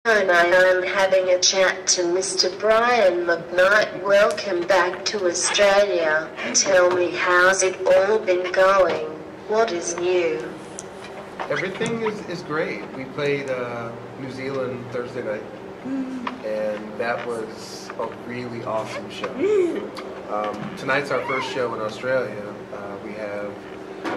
And I am having a chat to Mr. Brian McKnight. Welcome back to Australia. Tell me, how's it all been going? What is new? Everything is great. We played New Zealand Thursday night, and that was a really awesome show. Tonight's our first show in Australia. We have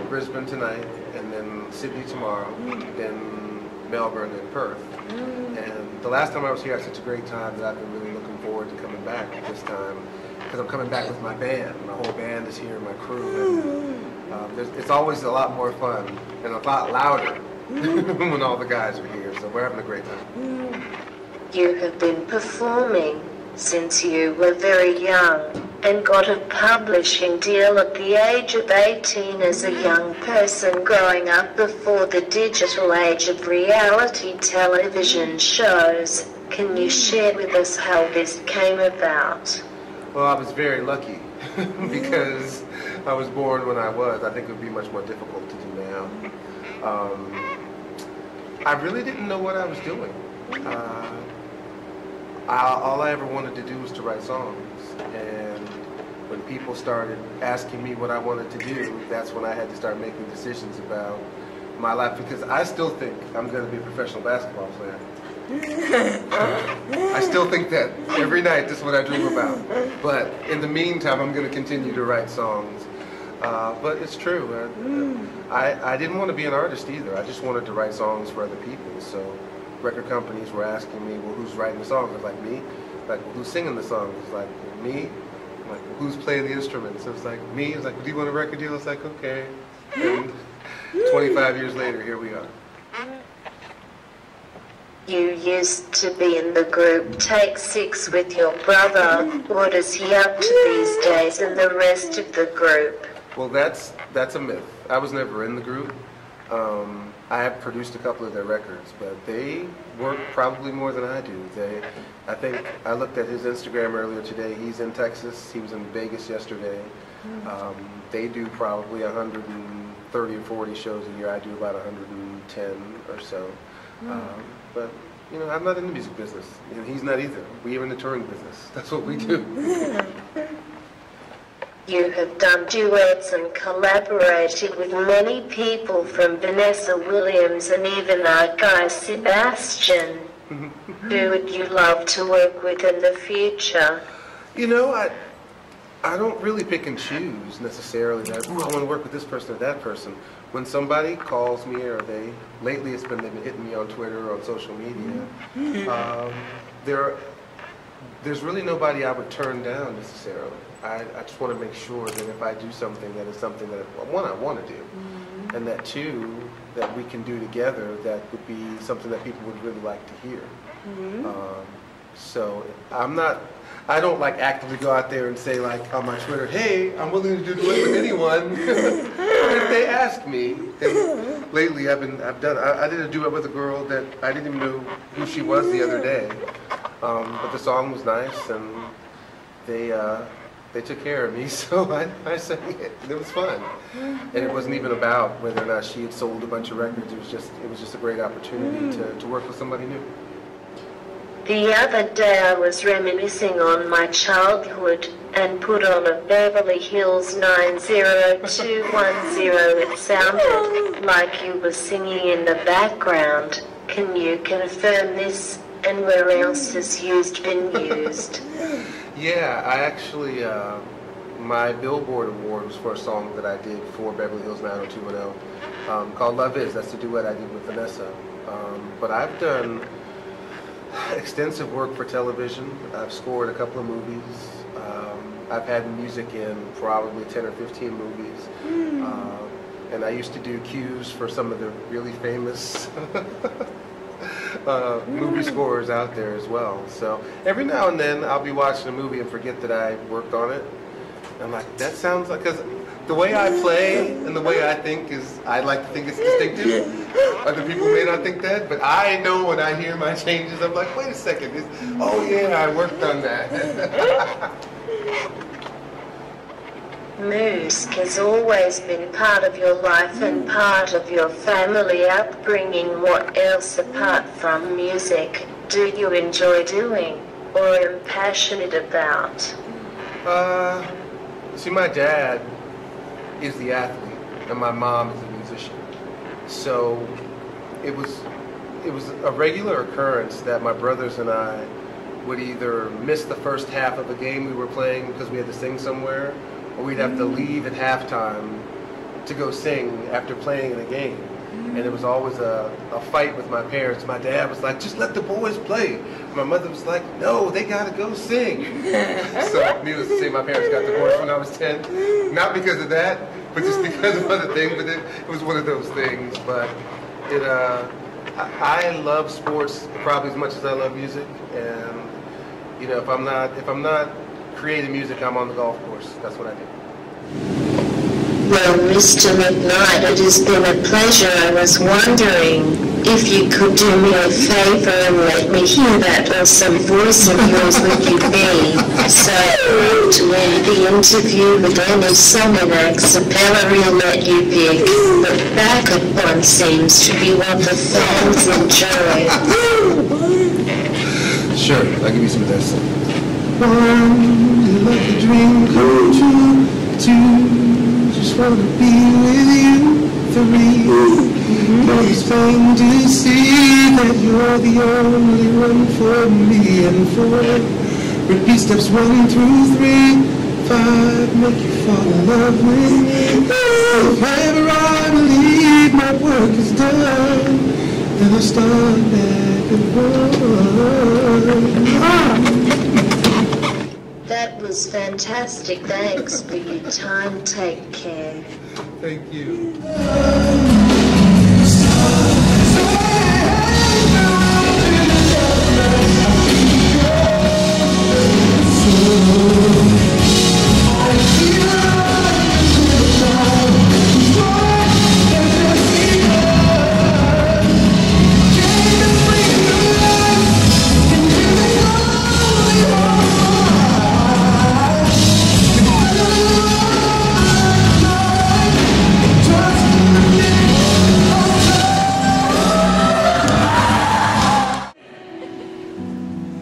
Brisbane tonight, and then Sydney tomorrow, then Melbourne and Perth. And the last time I was here, I had such a great time that I've been really looking forward to coming back this time, because I'm coming back with my band. My whole band is here, my crew. And, it's always a lot more fun and a lot louder when all the guys are here, so we're having a great time. You have been performing since you were very young and got a publishing deal at the age of 18 as a young person growing up before the digital age of reality television shows. Can you share with us how this came about? Well, I was very lucky because I was born when I was. I think it would be much more difficult to do now. I really didn't know what I was doing. All I ever wanted to do was to write songs, and when people started asking me what I wanted to do, that's when I had to start making decisions about my life, because I still think I'm going to be a professional basketball player. I still think that every night. This is what I dream about. But in the meantime, I'm going to continue to write songs. But it's true. I didn't want to be an artist either. I just wanted to write songs for other people. So record companies were asking me, well, who's writing the songs? I was like, me. Like, well, who's singing the songs? It's like, well, me. I'm like, well, who's playing the instruments? It was like, me. It was like, well, do you want a record deal? I was like, okay. And 25 years later, here we are. You used to be in the group Take Six with your brother. What is he up to these days and the rest of the group? Well, that's a myth. I was never in the group. I have produced a couple of their records, but they work probably more than I do. I think I looked at his Instagram earlier today. He's in Texas. He was in Vegas yesterday. They do probably 130 or 40 shows a year. I do about 110 or so. But, you know, I'm not in the music business, and he's not either. We're in the touring business. That's what we do. You have done duets and collaborated with many people, from Vanessa Williams and even our guy Sebastian. Who would you love to work with in the future? You know, I don't really pick and choose necessarily that, ooh, I want to work with this person or that person. When somebody calls me, or lately they've been hitting me on Twitter or on social media, there's really nobody I would turn down necessarily. I just want to make sure that if I do something, that it's something that, one, I want to do, and that two, that we can do together, that would be something that people would really like to hear. So I don't like actively go out there and say, like, on my Twitter, hey, I'm willing to do duet with anyone. If they ask me, and lately I did a duet with a girl that I didn't even know who she was the other day, but the song was nice, and they took care of me, so I sang it, and it was fun. And it wasn't even about whether or not she had sold a bunch of records. It was just a great opportunity to work with somebody new. The other day I was reminiscing on my childhood and put on a Beverly Hills 90210. It sounded like you were singing in the background. Can you confirm this, and where else has been used? Yeah, I actually, my Billboard award was for a song that I did for Beverly Hills 90210 called Love Is. That's the duet I did with Vanessa. But I've done extensive work for television. I've scored a couple of movies. I've had music in probably 10 or 15 movies. And I used to do cues for some of the really famous movie scores out there as well. So every now and then I'll be watching a movie and forget that I worked on it. And I'm like, that sounds like, because the way I play and the way I think is, I like to think it's distinctive. Other people may not think that, but I know when I hear my changes, I'm like, wait a second, oh yeah, I worked on that. Music has always been part of your life and part of your family upbringing. What else apart from music do you enjoy doing, or am passionate about? See, my dad is the athlete, and my mom is the musician. So it was a regular occurrence that my brothers and I would either miss the first half of a game we were playing because we had to sing somewhere, or we'd have to leave at halftime to go sing after playing in a game. And it was always a fight with my parents. My dad was like, just let the boys play. My mother was like, no, they gotta go sing. So needless to say, my parents got divorced when I was 10. Not because of that, but just because of other things. But it was one of those things. But I love sports probably as much as I love music. And you know, if I'm not creating music, I'm on the golf course. That's what I do. Well, Mr. McKnight, it has been a pleasure. I was wondering if you could do me a favor and let me hear that awesome voice of yours would you be? So to end the interview with any song and acts cappella we'll let you pick, but backup one seems to be what the fans enjoy. Sure, I'll give you some of this. One, you let the dream come true. Two, just wanna be with you. Three, it's fun to see that you're the only one for me. And four, repeat steps 1 through 3. 5, make you fall in love with me. If ever I believe my work is done, then I start back at 1. That was fantastic. Thanks for your time. Take care. Thank you.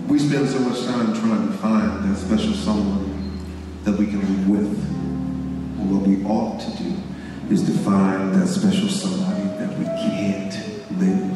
We spend so much time trying to find that special someone that we can live with. And what we ought to do is to find that special somebody that we can't live